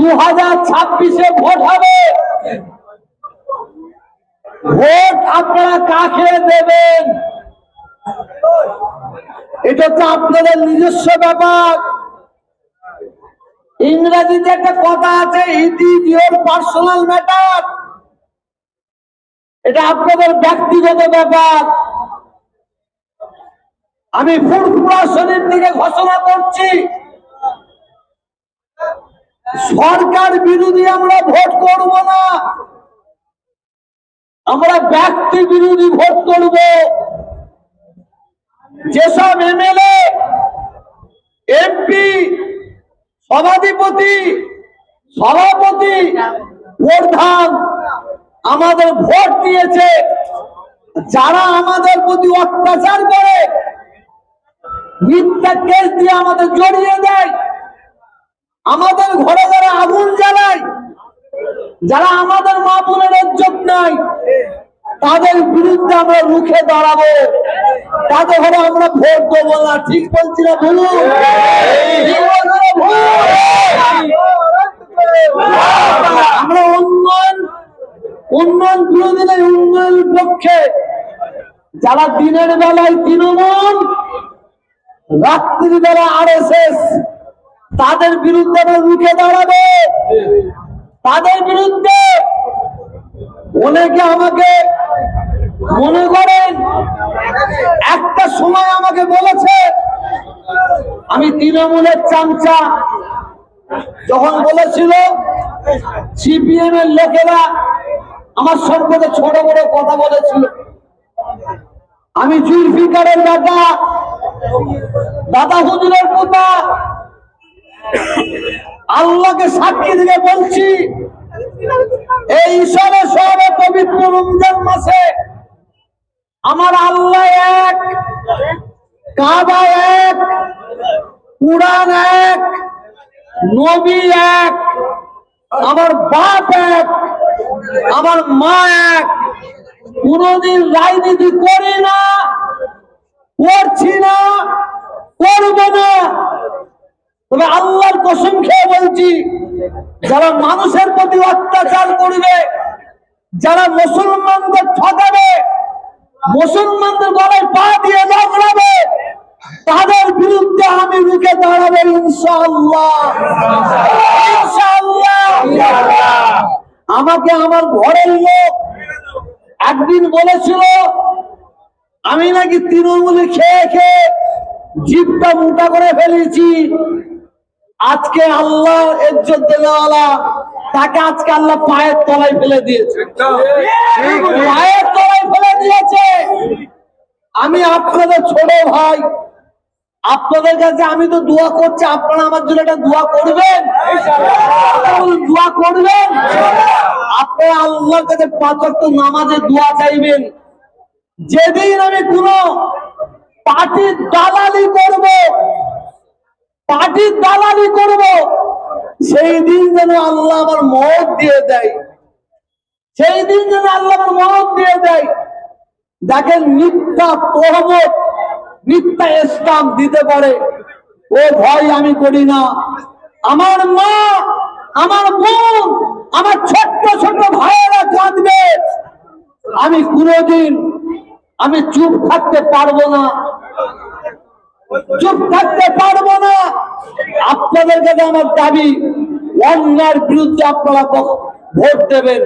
2026-এ vote হবে। Vote আপনারা কাকে দেবেন এটা তো আপনাদের নিজস্ব ব্যাপার। ইংরেজিতে একটা কথা আছে, it is your personal matter. এটা আপনাদের ব্যক্তিগত ব্যাপার। আমি ফুরফুরা শরীফ থেকে ঘোষণা করছি, সরকার বিরোধী আমরা ভোট করব না, আমরা ব্যক্তি বিরোধী ভোট করব। যেসব এমএলএ, এমপি, সভাধিপতি, সভাপতি, প্রধান আমাদের ভোট দিয়েছে, যারা আমাদের প্রতি অত্যাচার করে, মিথ্যা কেস দিয়ে আমাদের জড়িয়ে দেয়, আমাদের ঘরে যারা আগুন জ্বালায়, যারা আমাদের মা বোনের ইজ্জত নাই, তাদের বিরুদ্ধে আমরা রুখে দাঁড়াবো। তাদের ঘরে আমরা ভোট দেবো না। ঠিক বলছি না বলুন? আমরা উন্নয়ন বিরোধী নয়, উন্নয়নের পক্ষে। যারা দিনের বেলায় তৃণমূল, রাত্রির বেলা আরএসএস, তাদের বিরুদ্ধে আমরা রুখে দাঁড়াবো। তাদের বিরুদ্ধে অনেকে আমাকে মনে করেন, একটা সময় আমাকে বলেছে আমি তৃণমূলের চামচা। যখন বলেছিল সিপিএম এর লোকেরা আমার সম্পর্কে ছোট বড় কথা বলেছিল, আমি জুলফিকারের দাদা হুজুরের পোতা, আল্লাহকে সাক্ষী দিয়ে বলছি, এই ঈশ্বরের সবে পবিত্র রমজান মাসে আমার আল্লাহ এক, কাবা এক, কুরআন এক, নবী এক, আমার বাপ এক, আমার মা এক। কোনদিন রাজনীতি করি না, করছি না, করব না। তবে আল্লাহর কসম খেয়ে বলছি, যারা মানুষের প্রতি অত্যাচার করবে, যারা মুসলমানদের ঠকাবে, মুসলমানদের গলায় পা দিয়ে লাগাবে, তাদের বিরুদ্ধে আমি রুখে দাঁড়াবো ইনশাআল্লাহ। ইনশাআল্লাহ। আমাকে আমার ঘরের লোক একদিন বলেছিল আমি নাকি তৃণমূলে খেয়ে খেয়ে জিভটা মোটা করে ফেলেছি। আজকে আল্লাহ ইজ্জত দেওয়ালা, তাকে আজকে আল্লাহ পায়ের তলায় ফেলে দিয়েছে, পায়ের তলায় ফেলে দিয়েছে। আমি আপনাদের ছোট ভাই, আপনাদের কাছে আমি তো দোয়া করছি, আপনারা আমার জন্য একটা দোয়া করবেন, দোয়া করবেন। আপনারা আল্লাহর কাছে 5 ওয়াক্ত নামাজে দোয়া চাইবেন। যেদিন আমি কোন পার্টির দালালি করব, পার্টির দালালি করব, সেই দিন যেন আল্লাহ আমার মওত দিয়ে দেয়, সেই দিন যেন আল্লাহ আমার মওত দিয়ে দেয়। দেখেন, মিথ্যা তহমত, মিথ্যা ইসলাম দিতে পারে, ও ভয় আমি করি না। আমার মা, আমার বোন, আমার ছোট্ট ছোট ভাইয়েরা কাঁদবে, আমি কোনোদিন আমি চুপ থাকতে পারবো না, চুপ থাকতে পারবো না। আপনাদের কাছে আমার দাবি, অন্যায়ের বিরুদ্ধে আপনারা ভোট দেবেন।